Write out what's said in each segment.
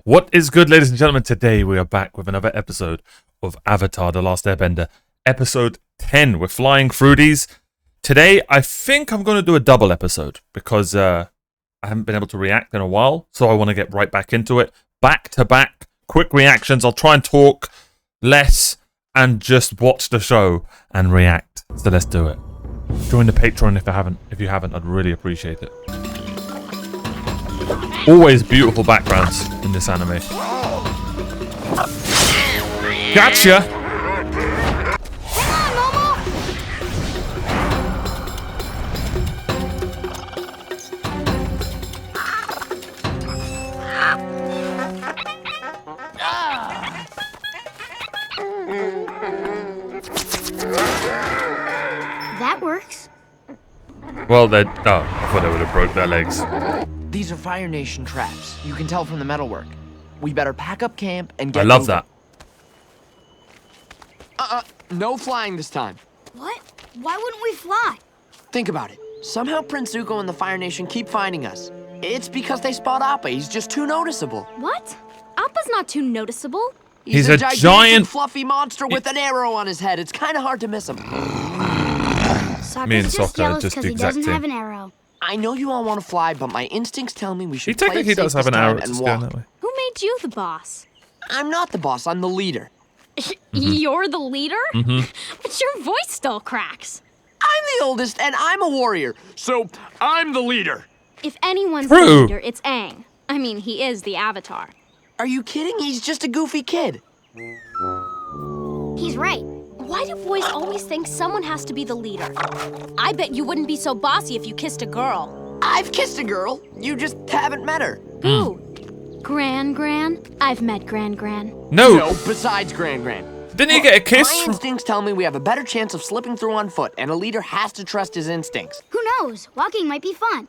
What is good, ladies and gentlemen? Today we are back with another episode of Avatar: The Last Airbender, episode 10 with Flying Fruities. Today, I think I'm going to do a double episode because I haven't been able to react in a while, so I want to get right back into it. Back to back, quick reactions. I'll try and talk less and just watch the show and react. So let's do it. Join the Patreon if you haven't. I'd really appreciate it. Always beautiful backgrounds in this anime. Gotcha! That works. Well, I thought they would have broke their legs. These are Fire Nation traps. You can tell from the metalwork. We better pack up camp and get I love moving. that. No flying this time. What? Why wouldn't we fly? Think about it. Somehow Prince Zuko and the Fire Nation keep finding us. It's because they spot Appa. He's just too noticeable. What? Appa's not too noticeable. He's a giant fluffy monster with an arrow on his head. It's kind of hard to miss him. Me and Sokka's just Sokka jealous just because he exact doesn't same. have an arrow. I know you all want to fly, but my instincts tell me we He should play technically it safe does have this an arrow time to and scale walk. that way. Who made you the boss? I'm not the boss. I'm the leader. You're the leader? But your voice still cracks. I'm the oldest, and I'm a warrior, so I'm the leader. If anyone's True. the leader, it's Aang. I mean, he is the Avatar. Are you kidding? He's just a goofy kid. He's right. Why do boys always think someone has to be the leader? I bet you wouldn't be so bossy if you kissed a girl. I've kissed a girl. You just haven't met her. Who? Gran? I've met Gran. No, Besides Gran. didn't he get a kiss? My instincts tell me we have a better chance of slipping through on foot, and a leader has to trust his instincts. Who knows? Walking might be fun.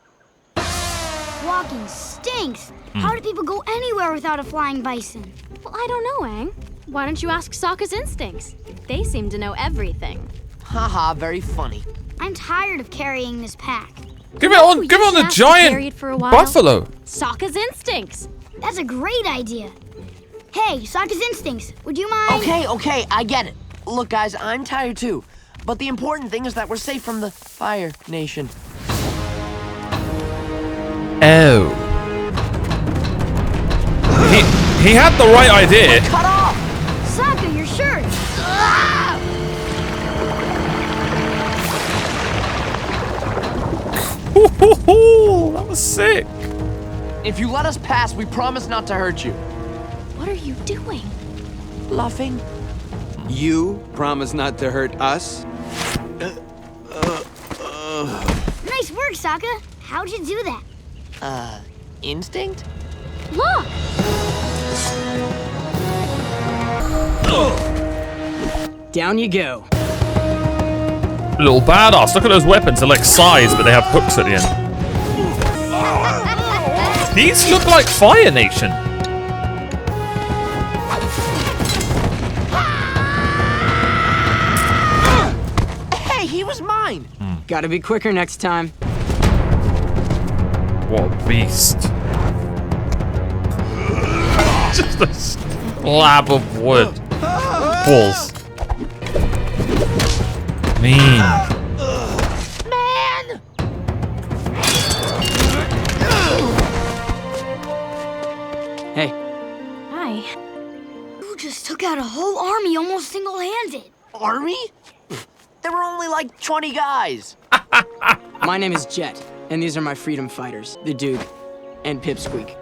Walking stinks. How do people go anywhere without a flying bison? Well, I don't know, Aang. Why don't you ask Sokka's instincts? They seem to know everything. Haha, very funny. I'm tired of carrying this pack. Give it on the Carry it giant for a while. buffalo. Sokka's instincts. That's a great idea. Hey, Sokka's instincts, would you mind? Okay, I get it. Look, guys, I'm tired too. But the important thing is that we're safe from the Fire Nation. Oh. He had the right idea. Cut off! Sokka, your shirt! That was sick. If you let us pass, we promise not to hurt you. What are you doing? Bluffing? You promise not to hurt us? Nice work, Sokka. How'd you do that? Instinct? Look! Down you go. Little badass. Look at those weapons. They're like size, but they have hooks at the end. These look like Fire Nation. Hey, he was mine! Gotta be quicker next time. What a beast. Just a slab of wood. Balls. Mean. Man! Hey, Hi. You just took out a whole army almost single-handed. Army? There were only like 20 guys. my name is Jet, and these are my freedom fighters, the Duke and Pipsqueak.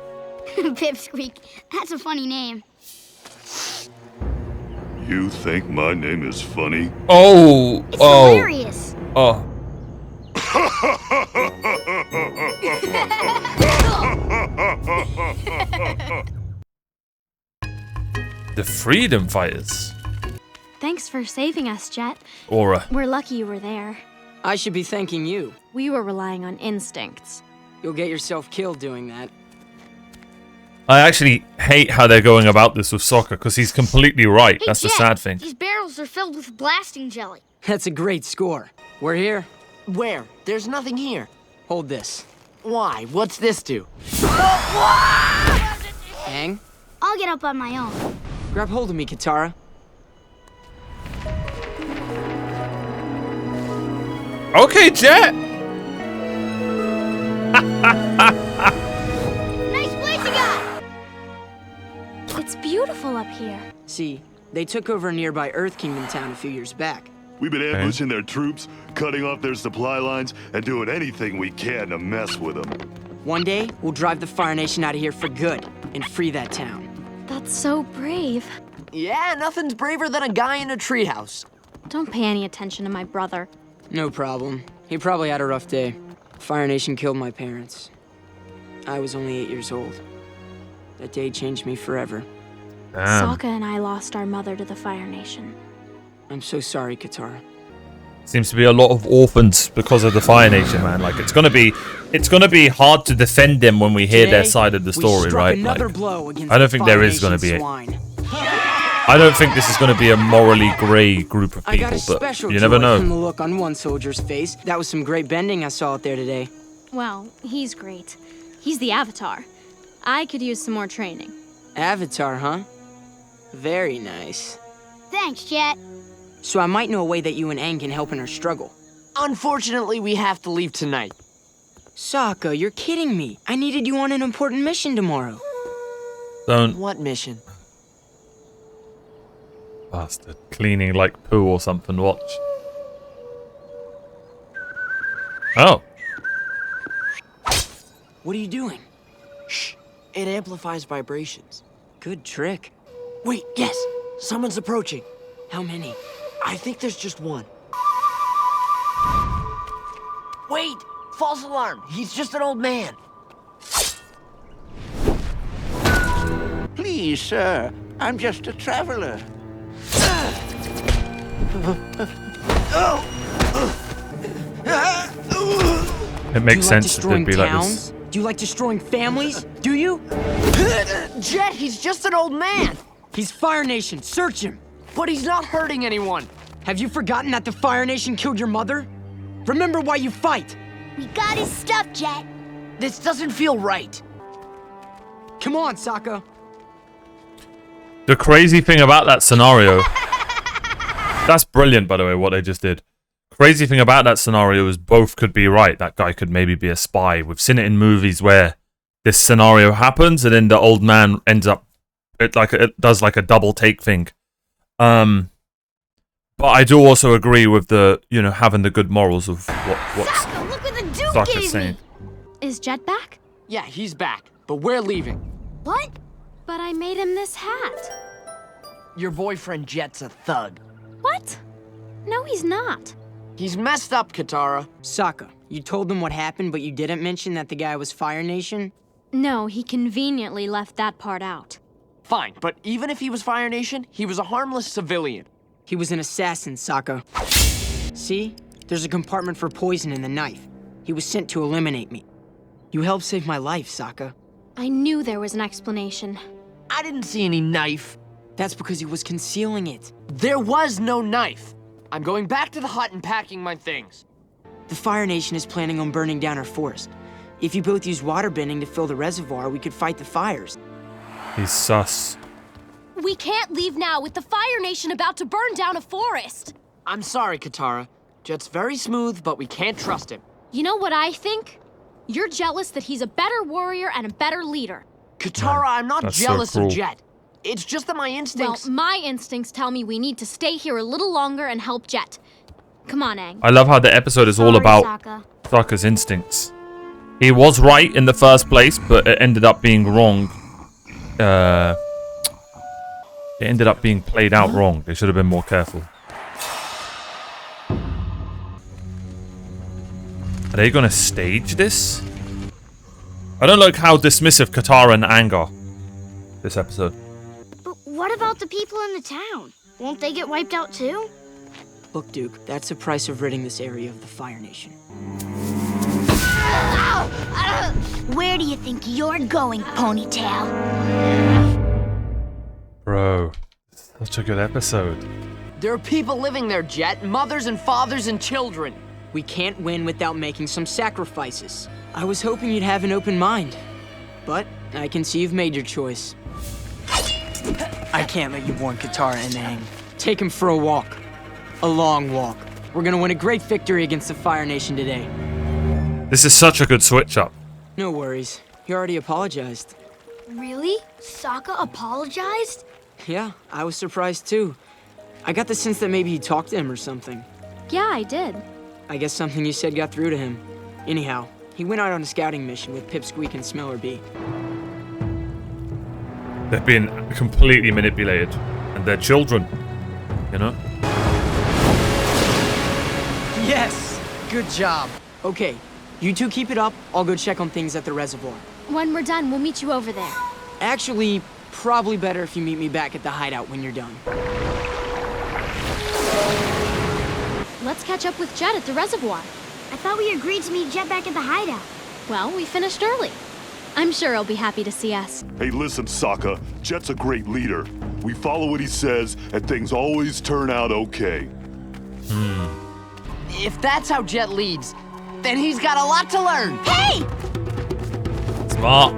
Pipsqueak, that's a funny name. You think my name is funny? Oh. It's hilarious. Oh. The Freedom Fighters. Thanks for saving us, Jet. Aura. We're lucky you were there. I should be thanking you. We were relying on instincts. You'll get yourself killed doing that. I actually hate how they're going about this with Sokka, because he's completely right. Hey, That's the Jet, sad thing. These barrels are filled with blasting jelly. That's a great score. We're here. Where? There's nothing here. Hold this. Why? What's this do? Aang, I'll get up on my own. Grab hold of me, Katara. Okay, Jet. Nice place you got! It's beautiful up here. See, they took over a nearby Earth Kingdom town a few years back. We've been ambushing their troops, cutting off their supply lines, and doing anything we can to mess with them. One day, we'll drive the Fire Nation out of here for good and free that town. That's so brave. Yeah, nothing's braver than a guy in a treehouse. Don't pay any attention to my brother. No problem. He probably had a rough day. Fire Nation killed my parents. I was only 8 years old. That day changed me forever. Damn. Sokka and I lost our mother to the Fire Nation. I'm so sorry, Katara. Seems to be a lot of orphans because of the Fire Nation, man. Like it's gonna be hard to defend them when we hear their side of the story, right? Like, I don't think there is gonna be it. I don't think this is gonna be a morally grey group of I got people, a but special you never joy from the know. look on one soldier's face. That was some great bending I saw out there today. Well, he's great. He's the Avatar. I could use some more training. Avatar, huh? Very nice. Thanks, Jet. So I might know a way that you and Aang can help in our struggle. Unfortunately, we have to leave tonight. Sokka, you're kidding me. I needed you on an important mission tomorrow. Don't, What mission? bastard, cleaning like poo or something. Watch. Oh, What are you doing? Shh. It amplifies vibrations. Good trick. Wait, yes. Someone's approaching. How many? I think there's just one. Wait! False alarm! He's just an old man. Please, sir, I'm just a traveler. it makes Do you like sense that destroying they'd be like towns? this. Do you like destroying families? Do you? Jet, he's just an old man! He's Fire Nation. Search him. But he's not hurting anyone. Have you forgotten that the Fire Nation killed your mother? Remember why you fight. We got his stuff, Jet. This doesn't feel right. Come on, Sokka. The crazy thing about that scenario, that's brilliant, by the way, what they just did. Crazy thing about that scenario is both could be right. That guy could maybe be a spy. We've seen it in movies where this scenario happens and then the old man ends up, it does like a double take thing. But I do also agree with the, having the good morals of what's Sokka, look what the Duke Sokka's gave saying. me. Is Jet back? Yeah, he's back, but we're leaving. What? But I made him this hat. Your boyfriend Jet's a thug. What? No, he's not. He's messed up, Katara. Sokka, you told them what happened, but you didn't mention that the guy was Fire Nation? No, he conveniently left that part out. Fine, but even if he was Fire Nation, he was a harmless civilian. He was an assassin, Sokka. See? There's a compartment for poison in the knife. He was sent to eliminate me. You helped save my life, Sokka. I knew there was an explanation. I didn't see any knife. That's because he was concealing it. There was no knife. I'm going back to the hut and packing my things. The Fire Nation is planning on burning down our forest. If you both use water bending to fill the reservoir, we could fight the fires. He's sus. We can't leave now with the Fire Nation about to burn down a forest. I'm sorry, Katara. Jet's very smooth, but we can't trust him. You know what I think? You're jealous that he's a better warrior and a better leader. Katara, I'm not That's so jealous of cruel. Jet. It's just that my instincts... Well, my instincts tell me we need to stay here a little longer and help Jet. Come on, Aang. I love how the episode is all Sorry, about Sokka. Sokka's instincts. He was right in the first place, but it ended up being wrong. It ended up being played out wrong. They should have been more careful. Are they going to stage this? I don't like how dismissive Katara and Aang are this episode. But what about the people in the town? Won't they get wiped out too? Look, Duke, that's the price of ridding this area of the Fire Nation. Where do you think you're going, Ponytail? Bro, such a good episode. There are people living there, Jet. Mothers and fathers and children. We can't win without making some sacrifices. I was hoping you'd have an open mind, but I can see you've made your choice. I can't let you warn Katara and Aang. Take him for a walk. A long walk. We're gonna win a great victory against the Fire Nation today. This is such a good switch up. No worries. He already apologized. Really? Sokka apologized? Yeah, I was surprised too. I got the sense that maybe he talked to him or something. Yeah, I did. I guess something you said got through to him. Anyhow, he went out on a scouting mission with Pipsqueak and Smellerbee. They've been completely manipulated. And they're children. You know? Yes! Good job. Okay, you two keep it up. I'll go check on things at the reservoir. When we're done, we'll meet you over there. Actually, probably better if you meet me back at the hideout when you're done. Let's catch up with Jet at the reservoir. I thought we agreed to meet Jet back at the hideout. Well, we finished early. I'm sure he'll be happy to see us. Hey, listen, Sokka. Jet's a great leader. We follow what he says, and things always turn out okay. If that's how Jet leads, then he's got a lot to learn. Hey! Smart.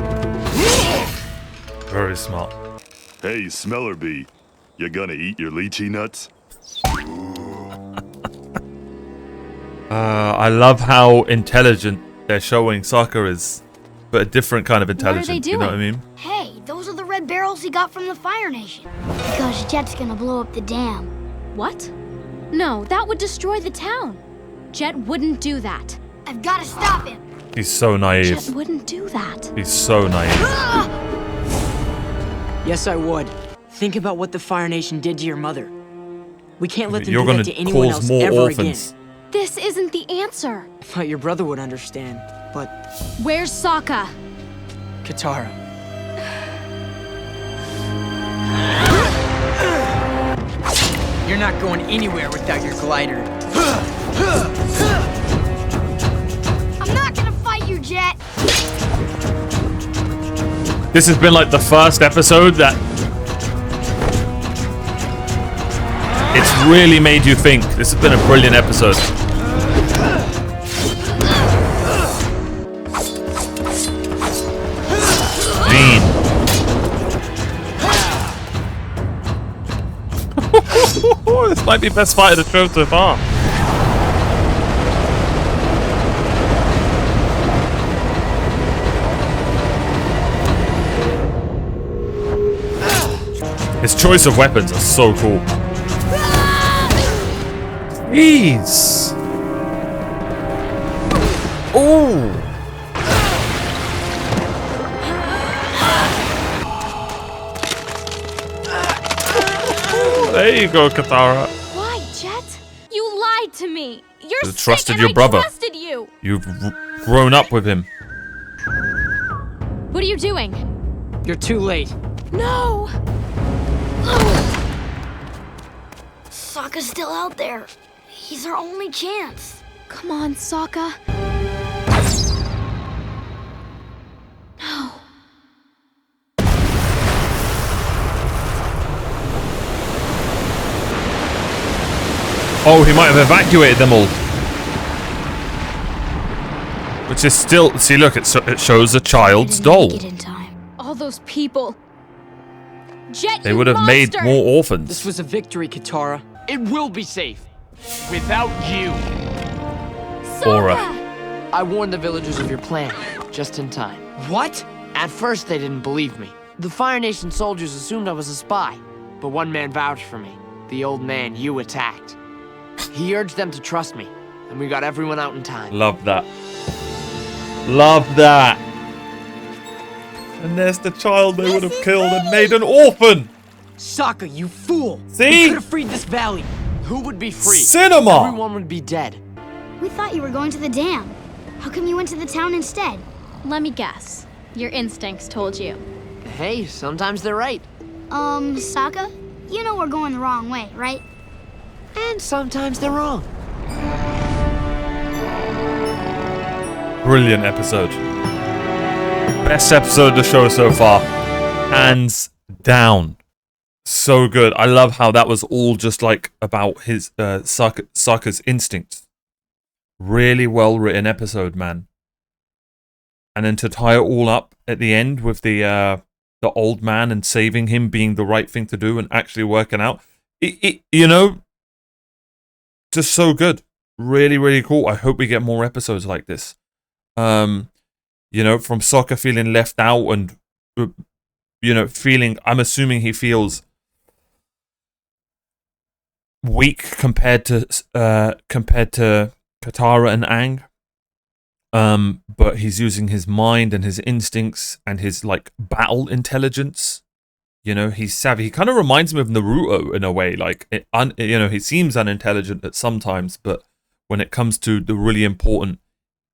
Very smart. Hey, Smellerbee. You gonna eat your lychee nuts? I love how intelligent they're showing Sokka is. But a different kind of intelligence. What are they You know what I doing? mean? Hey, those are the red barrels he got from the Fire Nation. Because Jet's gonna blow up the dam. What? No, that would destroy the town. Jet wouldn't do that. I've gotta stop him. He's so naive. Jet wouldn't do that. He's so naive. Yes, I would. Think about what the Fire Nation did to your mother. We can't let them You're do gonna that to anyone cause else more ever orphans. again. This isn't the answer. But your brother would understand. But Where's Sokka? Katara. You're not going anywhere without your glider. I'm not gonna fight you, Jet. This has been like the first episode that it's really made you think. This has been a brilliant episode. Mean. This might be best fight of the show so far. His choice of weapons are so cool. Jeez. Ooh. There you go, Katara. Why, Jet? You lied to me. You're You sick trusted and your I brother. trusted you. You've grown up with him. What are you doing? You're too late. No. Sokka's still out there. He's our only chance. Come on, Sokka. No. Oh, he might have evacuated them all. Which is still... See, look, it shows a child's doll. Get in time. All those people. Jet, They you would have made monster! more orphans. This was a victory, Katara. It will be safe. Without you. Aura. Sokka! I warned the villagers of your plan, just in time. What? At first, they didn't believe me. The Fire Nation soldiers assumed I was a spy. But one man vouched for me. The old man you attacked. He urged them to trust me, and we got everyone out in time. Love that. Love that. And there's the child they would have killed and made an orphan. Sokka, you fool! See? We could have freed this valley. Who would be free? Cinema! Everyone would be dead. We thought you were going to the dam. How come you went to the town instead? Let me guess. Your instincts told you. Hey, sometimes they're right. Sokka? You know we're going the wrong way, right? And sometimes they're wrong. Brilliant episode. Best episode of the show so far. Hands down. So good. I love how that was all just like about his Sokka's instincts. Really well written episode, man. And then to tie it all up at the end with the the old man and saving him being the right thing to do and actually working out. You know, just so good. Really, really cool. I hope we get more episodes like this. You know, from Sokka feeling left out and, you know, I'm assuming he feels weak compared to Katara and Aang. But he's using his mind and his instincts and his like battle intelligence. You know, he's savvy. He kind of reminds me of Naruto in a way. Like, you know, he seems unintelligent at sometimes, but when it comes to the really important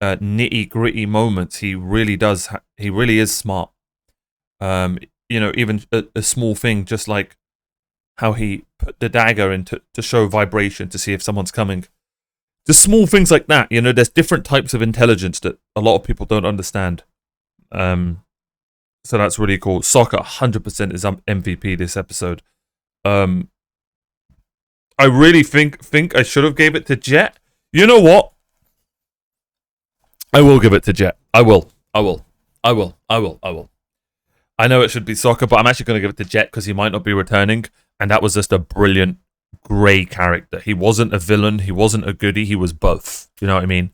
nitty gritty moments, he really does. He really is smart. You know, even a small thing, just like how he put the dagger in to show vibration to see if someone's coming. Just small things like that. You know, there's different types of intelligence that a lot of people don't understand. So that's really cool. Sokka 100% is MVP this episode. I really think I should have gave it to Jet. You know what? I will give it to Jet. I will. I know it should be Sokka, but I'm actually going to give it to Jet because he might not be returning. And that was just a brilliant grey character. He wasn't a villain. He wasn't a goodie. He was both. You know what I mean?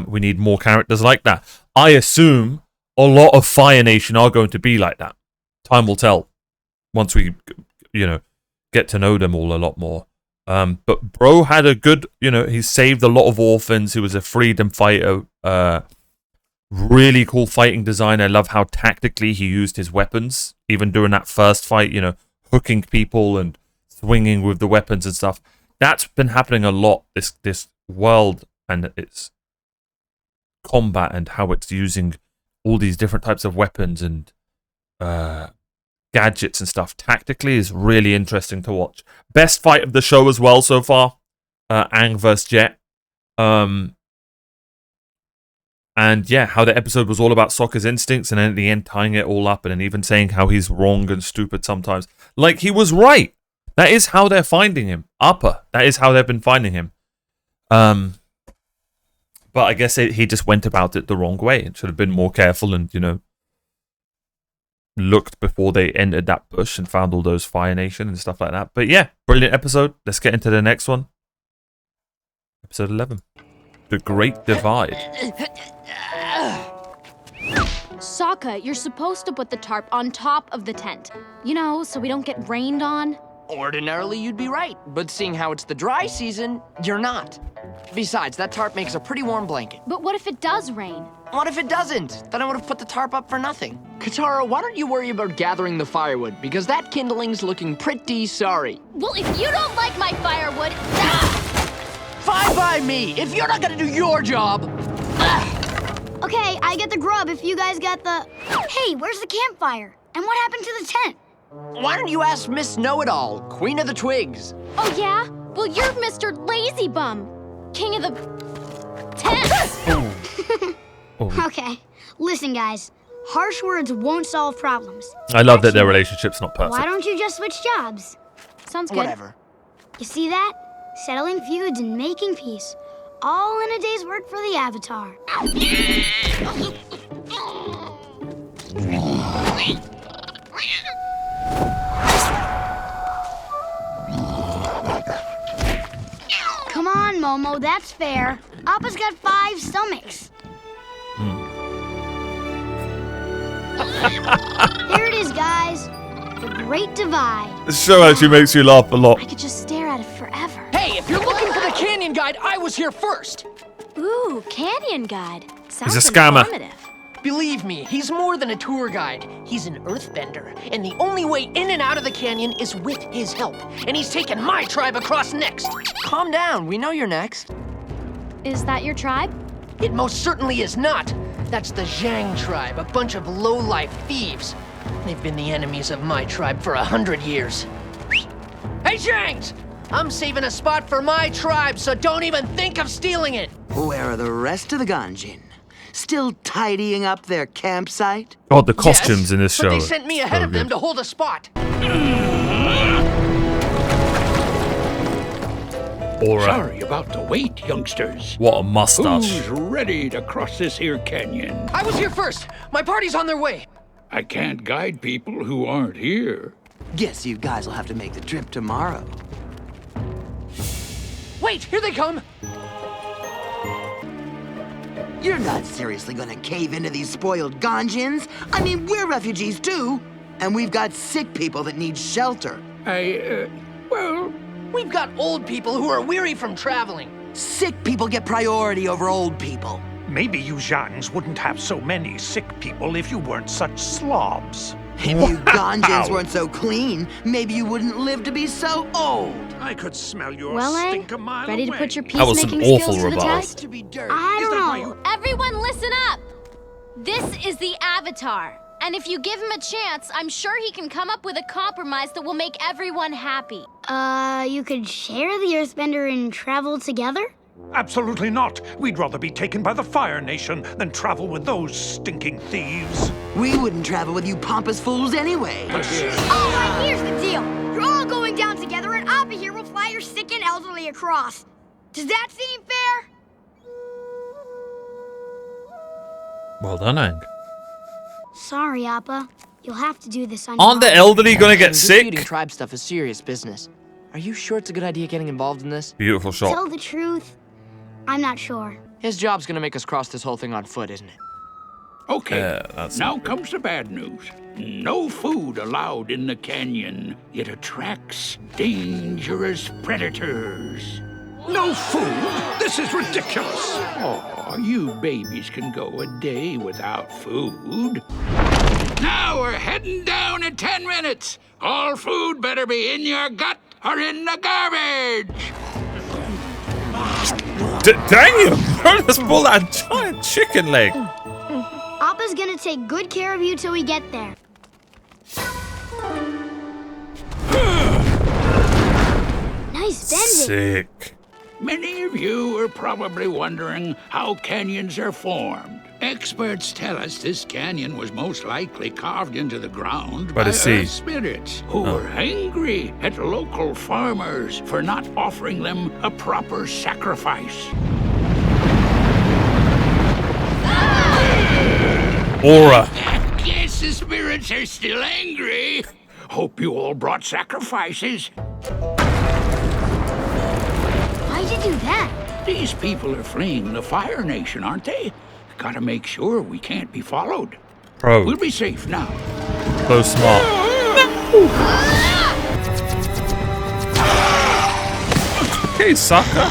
We need more characters like that. I assume a lot of Fire Nation are going to be like that. Time will tell once we, you know, get to know them all a lot more. But bro had a good, you know, he saved a lot of orphans. He was a freedom fighter. Really cool fighting design. I love how tactically he used his weapons. Even during that first fight, you know, hooking people and swinging with the weapons and stuff. That's been happening a lot. This world and its combat and how it's using all these different types of weapons and gadgets and stuff tactically is really interesting to watch. Best fight of the show as well so far. Aang vs Jet. And yeah, how the episode was all about Sokka's instincts and then at the end tying it all up and then even saying how he's wrong and stupid sometimes. Like, he was right. That is how they're finding him. Appa. That is how they've been finding him. But I guess he just went about it the wrong way and should have been more careful and, you know, looked before they entered that bush and found all those Fire Nation and stuff like that. But yeah, brilliant episode. Let's get into the next one. Episode 11. The Great Divide. Sokka, you're supposed to put the tarp on top of the tent. You know, so we don't get rained on. Ordinarily, you'd be right, but seeing how it's the dry season, you're not. Besides, that tarp makes a pretty warm blanket. But what if it does rain? What if it doesn't? Then I would have put the tarp up for nothing. Katara, why don't you worry about gathering the firewood? Because that kindling's looking pretty sorry. Well, if you don't like my firewood... Fine by me, if you're not gonna do your job. Okay, I get the grub if you guys got the... Hey, where's the campfire? And what happened to the tent? Why don't you ask Miss Know-It-All, Queen of the Twigs? Oh, yeah? Well, you're Mr. Lazy Bum, King of the... Tents. Okay, listen, guys. Harsh words won't solve problems. I love that their relationship's not perfect. Why don't you just switch jobs? Sounds good. Whatever. You see that? Settling feuds and making peace. All in a day's work for the Avatar. Come on, Momo, that's fair. Appa's got 5 stomachs. Here it is, guys. The Great Divide. This show actually makes you laugh a lot. I could just stare at it forever. Hey, if you're looking for the canyon guide, I was here first. Ooh, Canyon Guide. Sounds He's a scammer. informative. Believe me, he's more than a tour guide. He's an earthbender, and the only way in and out of the canyon is with his help. And he's taking my tribe across next. Calm down, we know you're next. Is that your tribe? It most certainly is not. That's the Zhang tribe, a bunch of low-life thieves. They've been the enemies of my tribe for 100 years. Hey, Zhangs! I'm saving a spot for my tribe, so don't even think of stealing it. Where are the rest of the Ganjin? Still tidying up their campsite? God, the costumes in this show. But they sent me ahead of them to hold a spot. Aura. Sorry about the wait, youngsters. What a mustache. Who's ready to cross this here canyon? I was here first. My party's on their way. I can't guide people who aren't here. Guess you guys will have to make the trip tomorrow. Wait, here they come! You're not seriously gonna cave into these spoiled Ganjins? I mean, we're refugees too. And we've got sick people that need shelter. Well... We've got old people who are weary from traveling. Sick people get priority over old people. Maybe you Zhangs wouldn't have so many sick people if you weren't such slobs. If you Ganjins weren't so clean, maybe you wouldn't live to be so old. I could smell your Well, stink a mile ready to away. put your That was some peacemaking awful skills to the rebuttal. test? To be dirt. I Is don't that why know. you- Everyone listen up! This is the Avatar. And if you give him a chance, I'm sure he can come up with a compromise that will make everyone happy. You could share the Earthbender and travel together? Absolutely not. We'd rather be taken by the Fire Nation than travel with those stinking thieves. We wouldn't travel with you pompous fools anyway. All right, here's the deal. You're all going down together, and Appa here will fly your sick and elderly across. Does that seem fair? Well done, Aang. Sorry, Appa. You'll have to do this on Aren't the your own. elderly gonna get This feuding sick? tribe stuff is serious business. Are you sure it's a good idea getting involved in this? Beautiful shot. Tell the truth, I'm not sure. His job's gonna make us cross this whole thing on foot, isn't it? Okay, that's now not good. comes the bad news. No food allowed in the canyon. It attracts dangerous predators. No food? This is ridiculous. Oh, you babies can go a day without food. Now we're heading down in 10 minutes. All food better be in your gut or in the garbage. Dang you! Let's pull that giant chicken leg. Appa's gonna take good care of you till we get there. Nice bending. Sick. Many of you are probably wondering how canyons are formed. Experts tell us this canyon was most likely carved into the ground By the sea. Earth spirits who were angry at local farmers for not offering them a proper sacrifice. Aura. Guess the spirits are still angry. Hope you all brought sacrifices. Why'd you do that? These people are fleeing the Fire Nation, aren't they? Gotta make sure we can't be followed. Bro, We'll be safe now. so smart. Okay, sucker.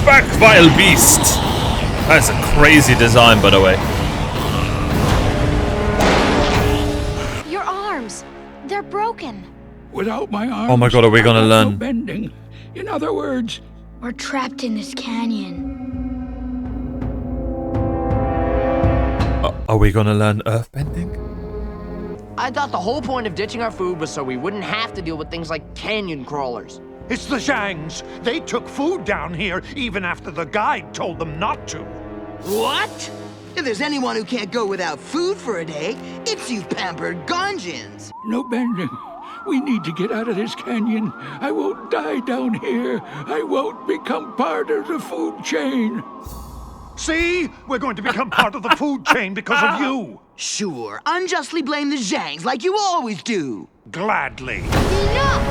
Back, vile beast. That's a crazy design, by the way. Your arms, they're broken. Without my arms, Oh my God, are we gonna I got learn- no bending. In other words, We're trapped in this canyon. Are we gonna learn earthbending? I thought the whole point of ditching our food was so we wouldn't have to deal with things like canyon crawlers. It's the Zhangs. They took food down here even after the guide told them not to. What? If there's anyone who can't go without food for a day, it's you pampered Ganjins. no bending. We need to get out of this canyon. I won't die down here. I won't become part of the food chain. See? We're going to become part of the food chain because of you. Sure, unjustly blame the Zhangs like you always do. Gladly. Enough!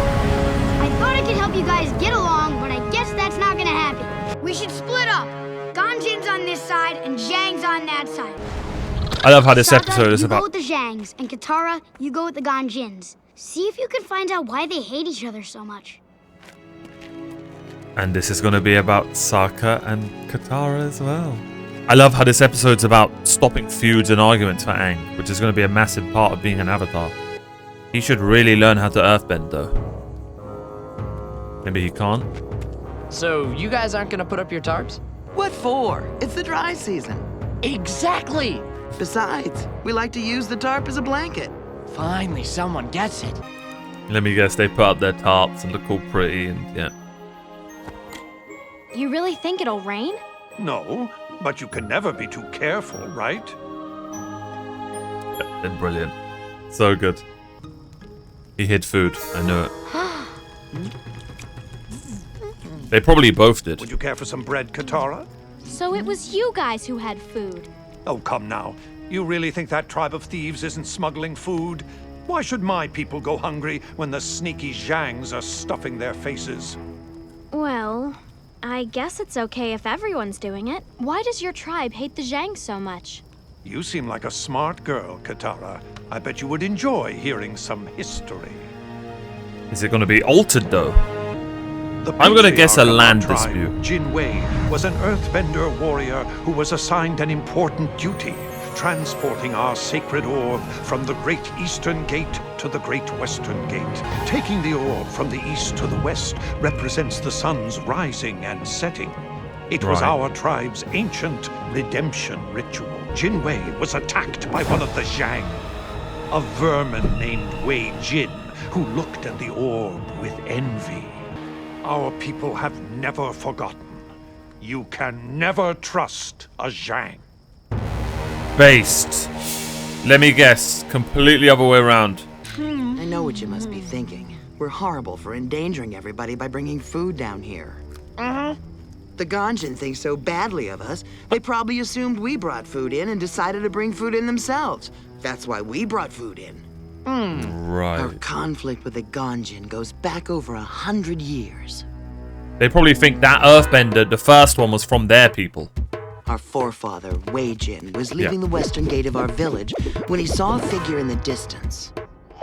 I thought I could help you guys get along, but I guess that's not gonna happen. We should split up. Ganjin's on this side and Zhang's on that side. I love how this Sokka, episode is you go about. with the Zhangs, and Katara, you go with the Ganjins. See if you can find out why they hate each other so much. And this is going to be about Sokka and Katara as well. I love how this episode's about stopping feuds and arguments for Aang, which is going to be a massive part of being an Avatar. He should really learn how to earthbend, though. Maybe he can't. So you guys aren't gonna put up your tarps? What for? It's the dry season. Exactly! Besides, we like to use the tarp as a blanket. Finally, someone gets it. Let me guess, they put up their tarps and look all pretty and yeah. You really think it'll rain? No, but you can never be too careful, right? They're brilliant. So good. He hid food. I knew it. They probably both did. Would you care for some bread, Katara? So it was you guys who had food. Oh, come now. You really think that tribe of thieves isn't smuggling food? Why should my people go hungry when the sneaky Zhangs are stuffing their faces? Well, I guess it's okay if everyone's doing it. Why does your tribe hate the Zhang so much? You seem like a smart girl, Katara. I bet you would enjoy hearing some history. Is it going to be altered, though? I'm going to guess a land dispute. Jin Wei was an earthbender warrior who was assigned an important duty, transporting our sacred orb from the Great Eastern Gate to the Great Western Gate. Taking the orb from the east to the west represents the sun's rising and setting. It was our tribe's ancient redemption ritual. Jin Wei was attacked by one of the Zhang, a vermin named Wei Jin, who looked at the orb with envy. Our people have never forgotten. You can never trust a Zhang. Based. Let me guess. Completely other way around. I know what you must be thinking. We're horrible for endangering everybody by bringing food down here. The Ganjin think so badly of us, they probably assumed we brought food in and decided to bring food in themselves. That's why we brought food in. Right. Our conflict with the Ganjin goes back over 100 years. They probably think that Earthbender, the first one, was from their people. Our forefather, Wei Jin, was leaving the western gate of our village when he saw a figure in the distance.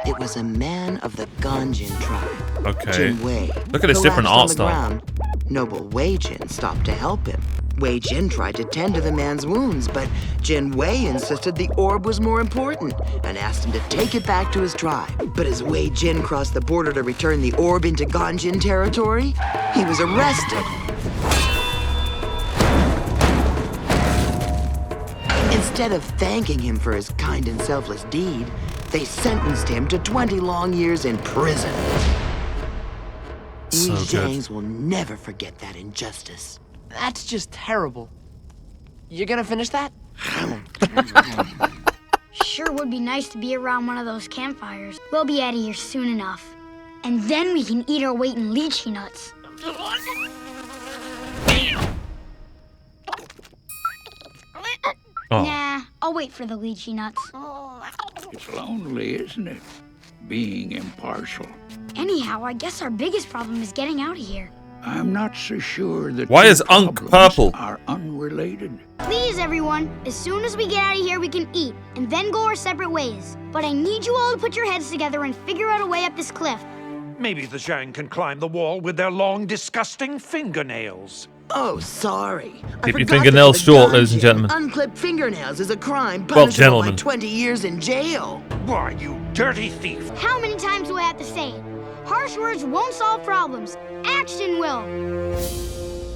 It was a man of the Ganjin tribe. Okay. Jin Wei. Look at his different art style. Ground. Noble Wei Jin stopped to help him. Wei Jin tried to tend to the man's wounds, but Jin Wei insisted the orb was more important and asked him to take it back to his tribe. But as Wei Jin crossed the border to return the orb into Ganjin territory, he was arrested. Instead of thanking him for his kind and selfless deed, they sentenced him to 20 long years in prison. So We good. Zhangs will never forget that injustice. That's just terrible. You gonna finish that? Sure would be nice to be around one of those campfires. We'll be out of here soon enough. And then we can eat our weight in lychee nuts. Nah, I'll wait for the lychee nuts. It's lonely, isn't it? Being impartial. Anyhow, I guess our biggest problem is getting out of here. I'm not so sure that Why two is Unk problems purple? are unrelated. Please, everyone, as soon as we get out of here, we can eat, and then go our separate ways. But I need you all to put your heads together and figure out a way up this cliff. Maybe the Zhang can climb the wall with their long, disgusting fingernails. Oh, sorry. I Keep your forgot fingernails that for the short, ladies and Ganjin, gentlemen. Unclipped fingernails is a crime Well, punishable gentlemen. by 20 years in jail. Why, you dirty thief! How many times do I have to say it? Harsh words won't solve problems. Action will.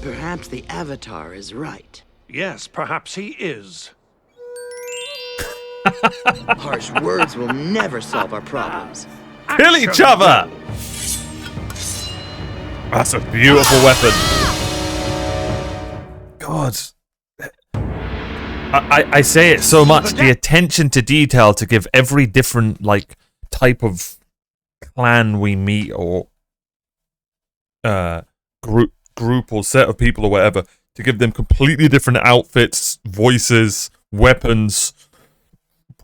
Perhaps the Avatar is right. Yes, perhaps he is. Harsh words will never solve our problems. Kill each other! That's a beautiful weapon. God. I say it so much. The attention to detail to give every different, like, type of clan we meet or group or set of people or whatever, to give them completely different outfits, voices, weapons,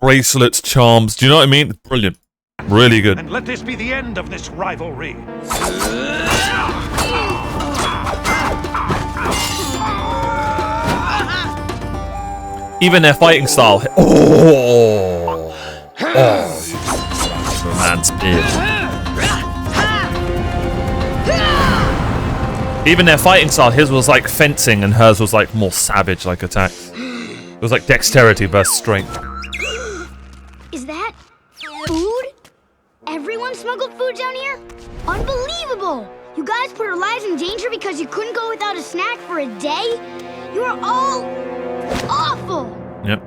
bracelets, charms. Do you know what I mean? Brilliant. Really good. And let this be the end of this rivalry. Even their fighting style. Oh, man's beard. Even their fighting style. His was like fencing, and hers was like more savage, like attack. It was like dexterity versus strength. Is that food? Everyone smuggled food down here? Unbelievable! You guys put our lives in danger because you couldn't go without a snack for a day? You are all awful! Yep.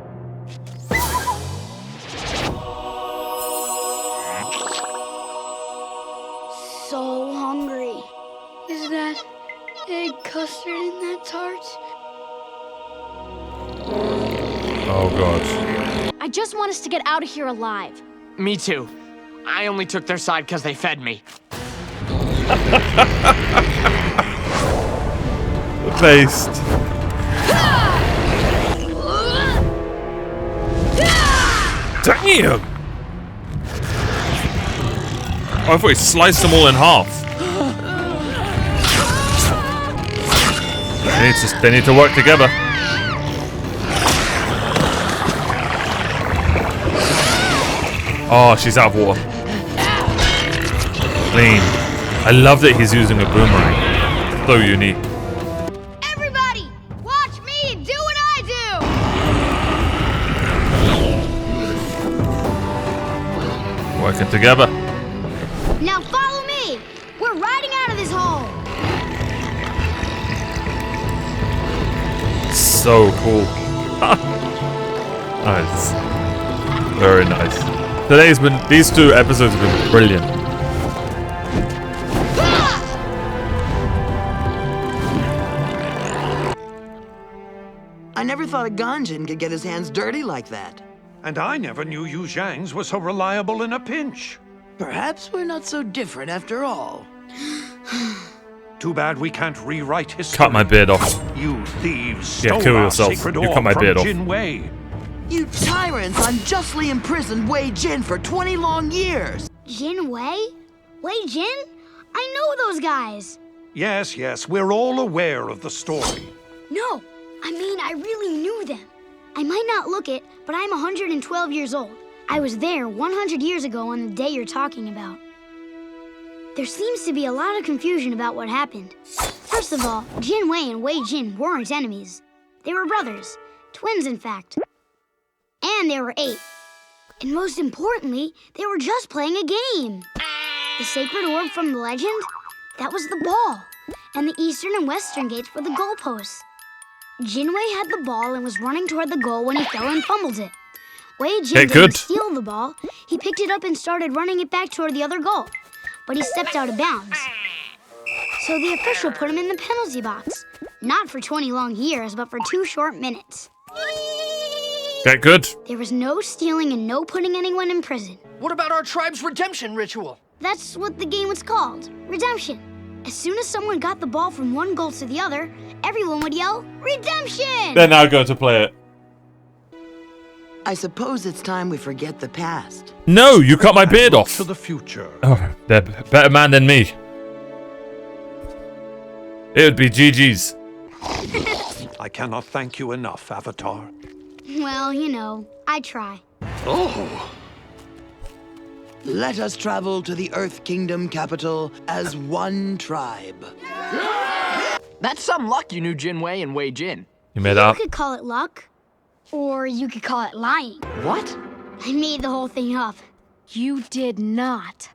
So hungry. Is that egg custard in that tart? Oh god. I just want us to get out of here alive. Me too. I only took their side because they fed me. Based. Damn! Oh, I thought he sliced them all in half. They need to work together. Oh, she's out of water. Clean. I love that he's using a boomerang. So unique. Everybody, watch me do what I do. Working together. Now follow me. We're riding out of this hole. So cool. Nice. Very nice. These 2 episodes have been brilliant. I never thought a Ganjin could get his hands dirty like that. And I never knew you Zhangs were so reliable in a pinch. Perhaps we're not so different after all. Too bad we can't rewrite history. Cut my beard off. You thieves Yeah, stole kill our yourself. sacred You orb cut my from beard off. Jin Wei. You tyrants unjustly imprisoned Wei Jin for 20 long years. Jin Wei? Wei Jin? I know those guys. Yes, we're all aware of the story. No, I mean, I really knew them. I might not look it, but I'm 112 years old. I was there 100 years ago on the day you're talking about. There seems to be a lot of confusion about what happened. First of all, Jin Wei and Wei Jin weren't enemies. They were brothers. Twins, in fact. And they were 8. And most importantly, they were just playing a game. The sacred orb from the legend? That was the ball. And the eastern and western gates were the goalposts. Jin Wei had the ball and was running toward the goal when he fell and fumbled it. Wei Jin didn't steal the ball. He picked it up and started running it back toward the other goal. But he stepped out of bounds. So the official put him in the penalty box. Not for 20 long years, but for 2 short minutes. Get good. There was no stealing and no putting anyone in prison. What about our tribe's redemption ritual? That's what the game was called, redemption. As soon as someone got the ball from one goal to the other, everyone would yell, redemption! They're now going to play it. I suppose it's time we forget the past. No, you cut my beard off. To the future. Oh, they're a better man than me. It would be GG's. I cannot thank you enough, Avatar. Well, you know, I try. Oh. Let us travel to the Earth Kingdom capital as one tribe. That's some luck you knew Jin Wei and Wei Jin. You made up. You could call it luck, or you could call it lying. What? I made the whole thing up. You did not.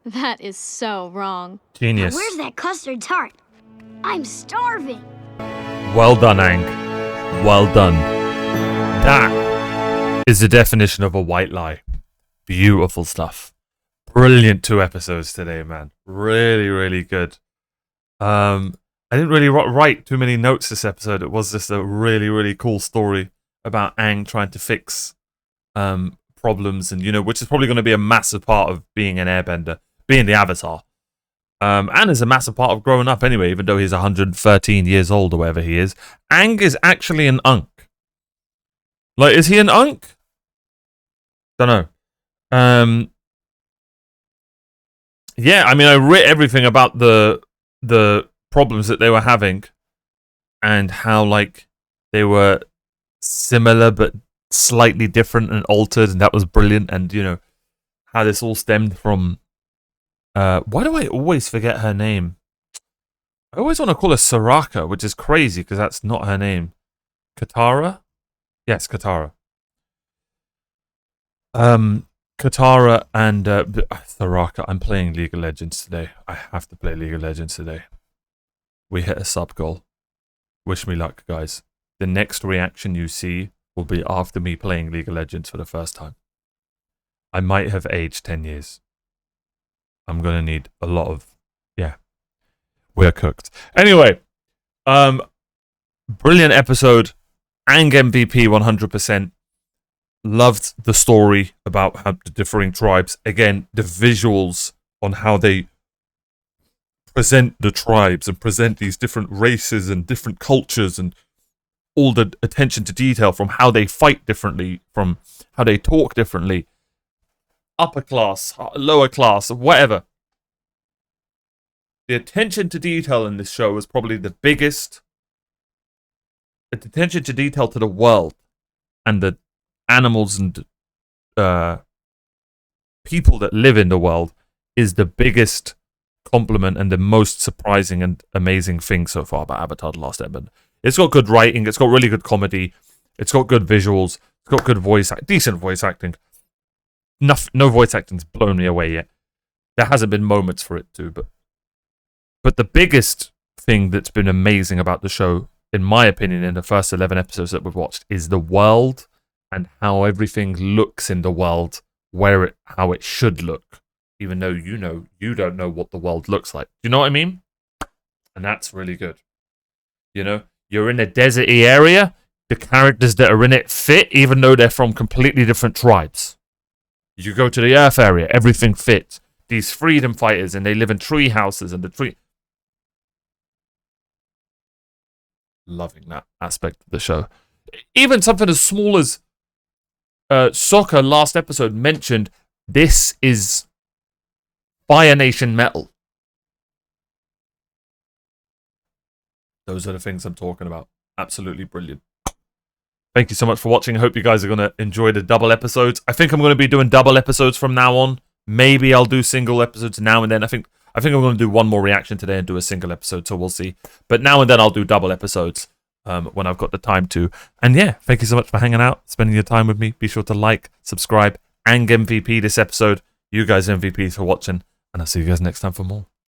That is so wrong. Genius. Now, where's that custard tart? I'm starving. Well done, Ang. Well done. That is the definition of a white lie. Beautiful stuff. Brilliant 2 episodes today, man. Really, really good. I didn't really write too many notes this episode. It was just a really, really cool story about Ang trying to fix problems, and which is probably going to be a massive part of being an airbender, being the Avatar. And is a massive part of growing up anyway, even though he's 113 years old or whatever he is. Ang is actually an Unk. Like, is he an Unk? Don't know. Yeah, I mean, I read everything about the problems that they were having and how, like, they were similar but slightly different and altered, and that was brilliant. And, how this all stemmed from... why do I always forget her name? I always want to call her Soraka, which is crazy because that's not her name. Katara? Yes, Katara. Katara and Soraka. I'm playing League of Legends today. I have to play League of Legends today. We hit a sub goal. Wish me luck, guys. The next reaction you see will be after me playing League of Legends for the first time. I might have aged 10 years. I'm going to need a lot of... Yeah. We're cooked. Anyway. Brilliant episode. Ang MVP 100%. Loved the story about how the differing tribes. Again, the visuals on how they present the tribes and present these different races and different cultures and all the attention to detail, from how they fight differently, from how they talk differently, upper class, lower class, whatever. The attention to detail in this show is probably the biggest. The attention to detail to the world and the animals and people that live in the world is the biggest compliment and the most surprising and amazing thing so far about Avatar: The Last Airbender. It's got good writing, it's got really good comedy, it's got good visuals, it's got good decent voice acting. No voice acting's blown me away yet. There hasn't been moments for it to, but the biggest thing that's been amazing about the show, in my opinion, in the first 11 episodes that we've watched, is the world and how everything looks in the world, how it should look, even though you don't know what the world looks like. Do you know what I mean? And that's really good. You know, you're in a deserty area, the characters that are in it fit, even though they're from completely different tribes. You go to the Earth area, everything fits. These freedom fighters, and they live in tree houses, and the tree... Loving that aspect of the show. Even something as small as Sokka last episode mentioned, this is Fire Nation metal. Those are the things I'm talking about. Absolutely brilliant. Thank you so much for watching. I hope you guys are going to enjoy the double episodes. I think I'm going to be doing double episodes from now on. Maybe I'll do single episodes now and then. I think I'm going to do one more reaction today and do a single episode, so we'll see. But now and then I'll do double episodes when I've got the time to. And yeah, thank you so much for hanging out, spending your time with me. Be sure to like, subscribe, and MVP this episode. You guys are MVPs for watching, and I'll see you guys next time for more.